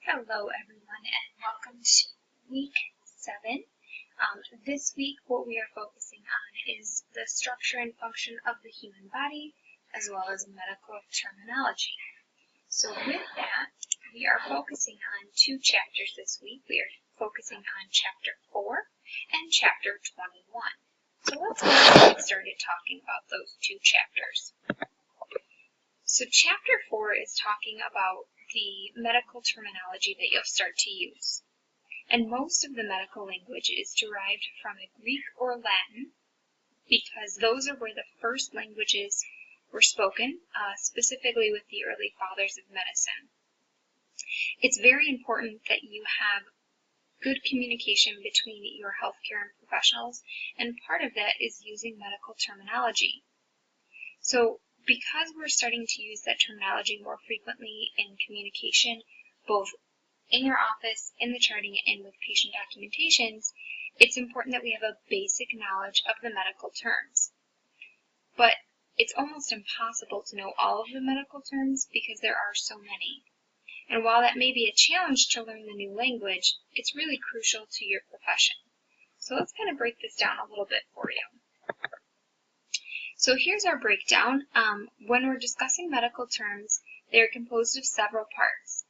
Hello everyone and welcome to week 7. This week what we are focusing on is the structure and function of the human body as well as medical terminology. So with that, we are focusing on 2 chapters this week. We are focusing on chapter 4 and chapter 21. So let's go ahead and get started talking about those 2 chapters. So chapter 4 is talking about the medical terminology that you'll start to use. And most of the medical language is derived from a Greek or Latin because those are where the first languages were spoken, specifically with the early fathers of medicine. It's very important that you have good communication between your healthcare professionals, and part of that is using medical terminology. So because we're starting to use that terminology more frequently in communication, both in your office, in the charting, and with patient documentations, it's important that we have a basic knowledge of the medical terms. But it's almost impossible to know all of the medical terms because there are so many. And while that may be a challenge to learn the new language, it's really crucial to your profession. So let's kind of break this down a little bit for you. So here's our breakdown. When we're discussing medical terms, they are composed of several parts.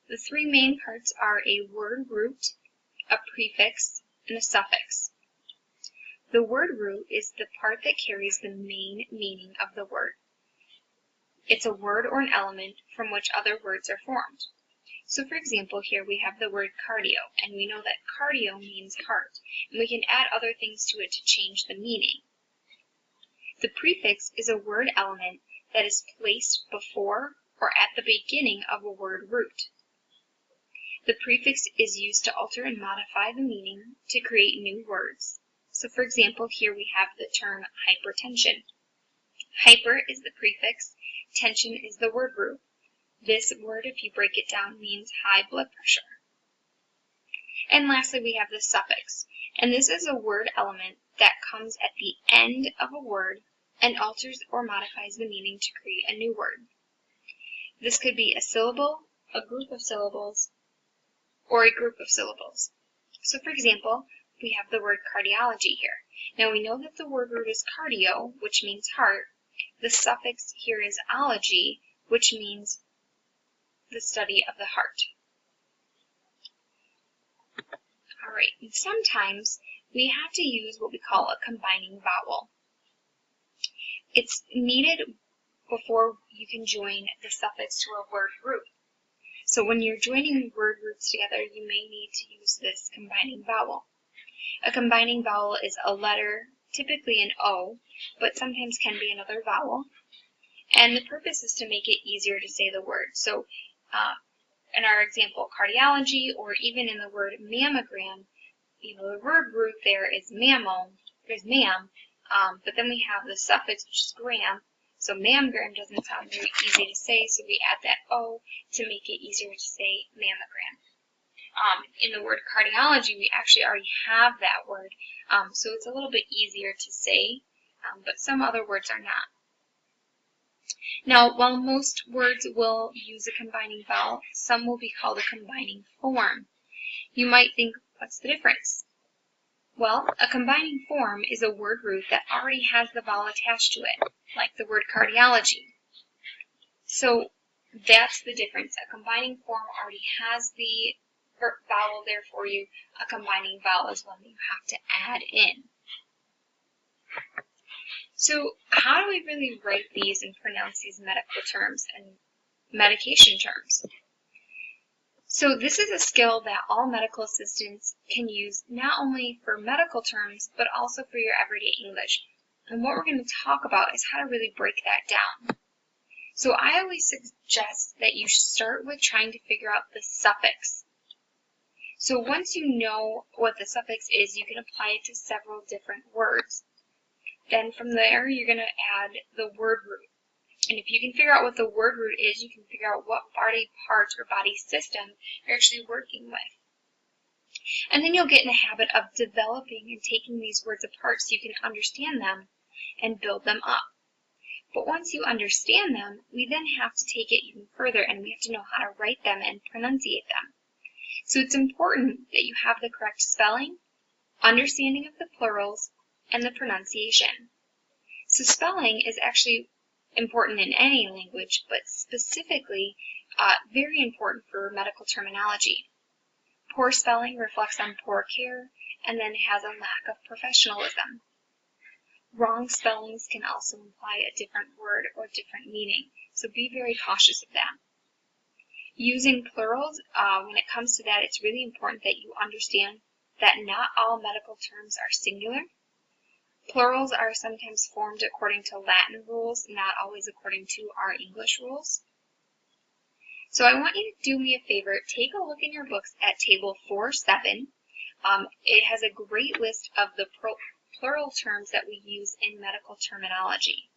The 3 main parts are a word root, a prefix, and a suffix. The word root is the part that carries the main meaning of the word. It's a word or an element from which other words are formed. So for example, here we have the word cardio, and we know that cardio means heart, and we can add other things to it to change the meaning. The prefix is a word element that is placed before or at the beginning of a word root. The prefix is used to alter and modify the meaning to create new words. So for example, here we have the term hypertension. Hyper is the prefix, tension is the word root. This word, if you break it down, means high blood pressure. And lastly, we have the suffix, and this is a word element that comes at the end of a word and alters or modifies the meaning to create a new word. This could be a syllable, a group of syllables, or a group of syllables. So for example, we have the word cardiology here. Now we know that the word root is cardio, which means heart. The suffix here is ology, which means the study of the heart. Alright, and sometimes we have to use what we call a combining vowel. It's needed before you can join the suffix to a word root. So when you're joining word roots together, you may need to use this combining vowel. A combining vowel is a letter, typically an O, but sometimes can be another vowel. And the purpose is to make it easier to say the word. So in our example, cardiology, or even in the word mammogram, the word root there is mammo, there's mam, but then we have the suffix, which is gram. So mammogram doesn't sound very easy to say, so we add that O to make it easier to say mammogram. In the word cardiology, we actually already have that word, so it's a little bit easier to say, but some other words are not. Now, while most words will use a combining vowel, some will be called a combining form. You might think, what's the difference? Well, a combining form is a word root that already has the vowel attached to it, like the word cardiology. So that's the difference. A combining form already has the vowel there for you. A combining vowel is one that you have to add in. So how do we really write these and pronounce these medical terms and medication terms? So this is a skill that all medical assistants can use not only for medical terms, but also for your everyday English. And what we're going to talk about is how to really break that down. So I always suggest that you start with trying to figure out the suffix. So once you know what the suffix is, you can apply it to several different words. Then from there, you're going to add the word root. And if you can figure out what the word root is, you can figure out what body part or body system you're actually working with. And then you'll get in the habit of developing and taking these words apart so you can understand them and build them up. But once you understand them, we then have to take it even further, and we have to know how to write them and pronunciate them. So it's important that you have the correct spelling, understanding of the plurals, and the pronunciation. So spelling is actually important in any language, but specifically very important for medical terminology. Poor spelling reflects on poor care and then has a lack of professionalism. Wrong spellings can also imply a different word or different meaning, so be very cautious of that. Using plurals, when it comes to that, it's really important that you understand that not all medical terms are singular. Plurals are sometimes formed according to Latin rules, not always according to our English rules. So I want you to do me a favor, take a look in your books at table 4-7. It has a great list of the plural terms that we use in medical terminology.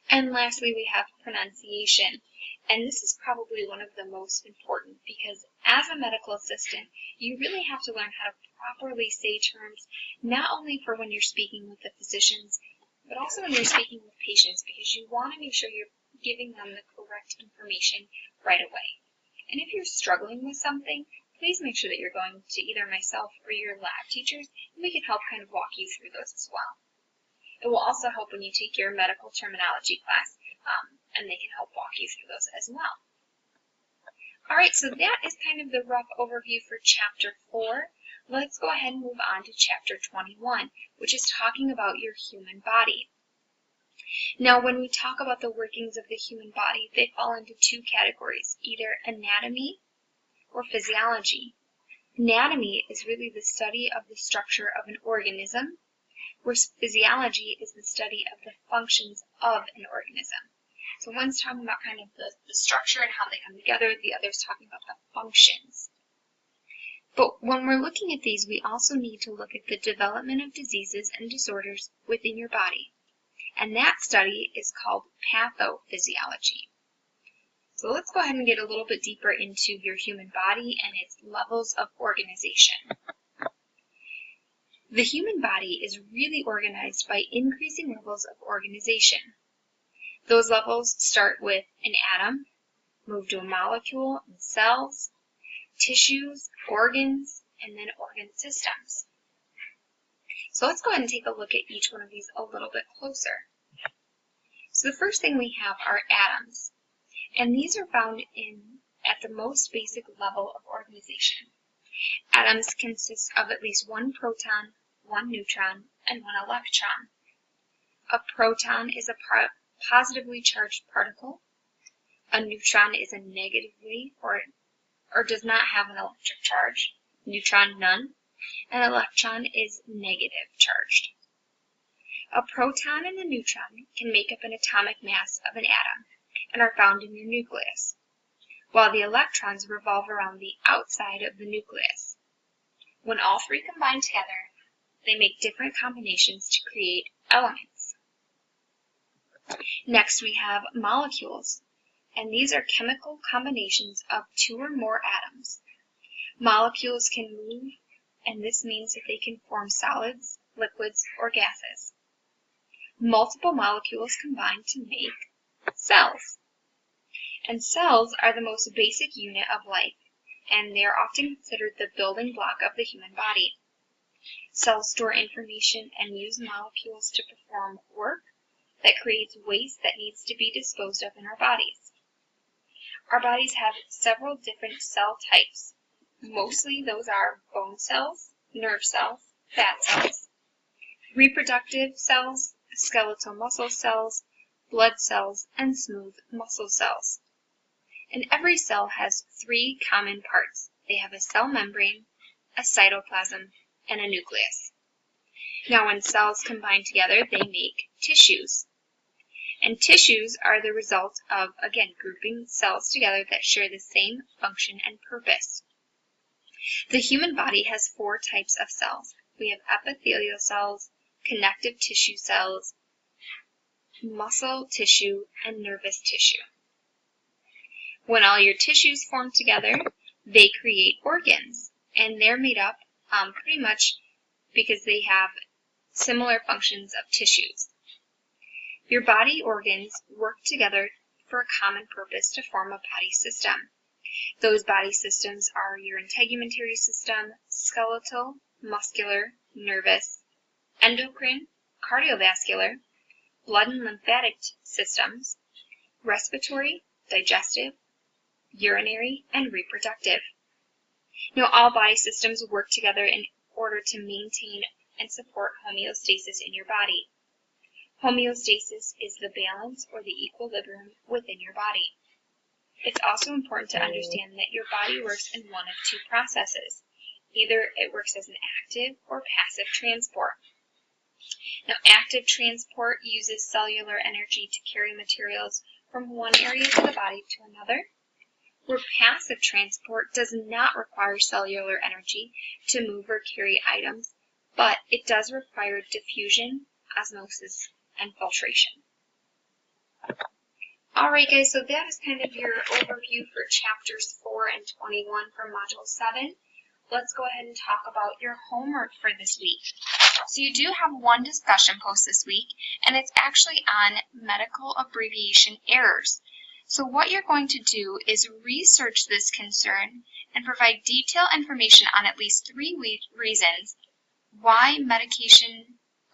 And lastly, we have pronunciation. And this is probably one of the most important because as a medical assistant, you really have to learn how to properly say terms, not only for when you're speaking with the physicians, but also when you're speaking with patients, because you want to make sure you're giving them the correct information right away. And if you're struggling with something, please make sure that you're going to either myself or your lab teachers, and we can help kind of walk you through those as well. It will also help when you take your medical terminology class, and they can help walk you through those as well. Alright, so that is kind of the rough overview for Chapter 4. Let's go ahead and move on to Chapter 21, which is talking about your human body. Now, when we talk about the workings of the human body, they fall into two categories, either anatomy or physiology. Anatomy is really the study of the structure of an organism, whereas physiology is the study of the functions of an organism. So one's talking about kind of the structure and how they come together, the other's talking about the functions. But when we're looking at these, we also need to look at the development of diseases and disorders within your body. And that study is called pathophysiology. So let's go ahead and get a little bit deeper into your human body and its levels of organization. The human body is really organized by increasing levels of organization. Those levels start with an atom, move to a molecule and cells, tissues, organs, and then organ systems. So let's go ahead and take a look at each one of these a little bit closer. So the first thing we have are atoms, and these are found at the most basic level of organization. Atoms consist of at least one proton, one neutron, and one electron. A proton is a positively charged particle. A neutron is a negatively or does not have an electric charge. Neutron, none. An electron is negative charged. A proton and a neutron can make up an atomic mass of an atom and are found in your nucleus, while the electrons revolve around the outside of the nucleus. When all three combine together, they make different combinations to create elements. Next, we have molecules, and these are chemical combinations of two or more atoms. Molecules can move, and this means that they can form solids, liquids, or gases. Multiple molecules combine to make cells. And cells are the most basic unit of life, and they are often considered the building block of the human body. Cells store information and use molecules to perform work that creates waste that needs to be disposed of in our bodies. Our bodies have several different cell types. Mostly those are bone cells, nerve cells, fat cells, reproductive cells, skeletal muscle cells, blood cells, and smooth muscle cells. And every cell has three common parts. They have a cell membrane, a cytoplasm, and a nucleus. Now when cells combine together, they make tissues. And tissues are the result of, again, grouping cells together that share the same function and purpose. The human body has four types of cells. We have epithelial cells, connective tissue cells, muscle tissue, and nervous tissue. When all your tissues form together, they create organs, and they're made up pretty much because they have similar functions of tissues. Your body organs work together for a common purpose to form a body system. Those body systems are your integumentary system, skeletal, muscular, nervous, endocrine, cardiovascular, blood and lymphatic systems, respiratory, digestive, urinary, and reproductive. Now, all body systems work together in order to maintain and support homeostasis in your body. Homeostasis is the balance or the equilibrium within your body. It's also important to understand that your body works in one of two processes. Either it works as an active or passive transport. Now, active transport uses cellular energy to carry materials from one area of the body to another, where passive transport does not require cellular energy to move or carry items, but it does require diffusion, osmosis, and filtration. Alright guys, so that is kind of your overview for chapters 4 and 21 for Module 7. Let's go ahead and talk about your homework for this week. So you do have one discussion post this week, and it's actually on medical abbreviation errors. So what you're going to do is research this concern and provide detailed information on at least 3 reasons why medication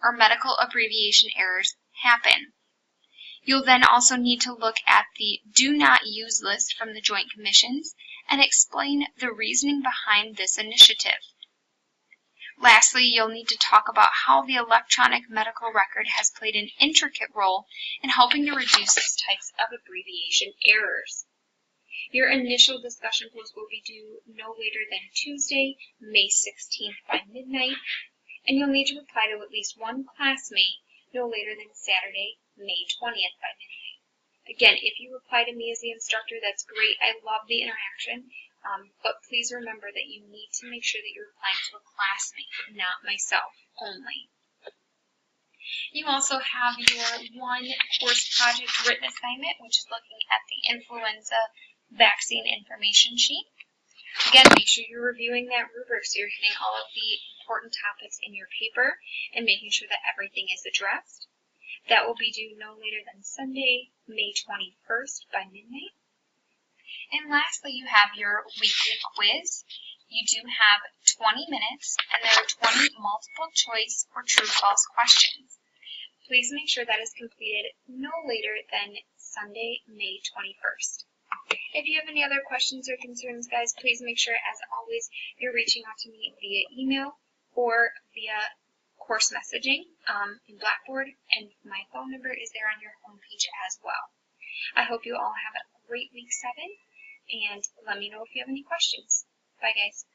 or medical abbreviation errors happen. You'll then also need to look at the Do Not Use list from the Joint Commissions and explain the reasoning behind this initiative. Lastly, you'll need to talk about how the electronic medical record has played an intricate role in helping to reduce these types of abbreviation errors. Your initial discussion post will be due no later than Tuesday, May 16th by midnight, and you'll need to reply to at least one classmate no later than Saturday, May 20th by midnight. Again, if you reply to me as the instructor, that's great. I love the interaction, but please remember that you need to make sure that you're replying to a classmate, not myself only. You also have your one course project written assignment, which is looking at the influenza vaccine information sheet. Again, make sure you're reviewing that rubric so you're hitting all of the important topics in your paper and making sure that everything is addressed. That will be due no later than Sunday, May 21st by midnight. And lastly, you have your weekly quiz. You do have 20 minutes, and there are 20 multiple choice or true-false questions. Please make sure that is completed no later than Sunday, May 21st. If you have any other questions or concerns, guys, please make sure, as always, you're reaching out to me via email or via course messaging in Blackboard, and my phone number is there on your homepage as well. I hope you all have a great week 7, and let me know if you have any questions. Bye, guys.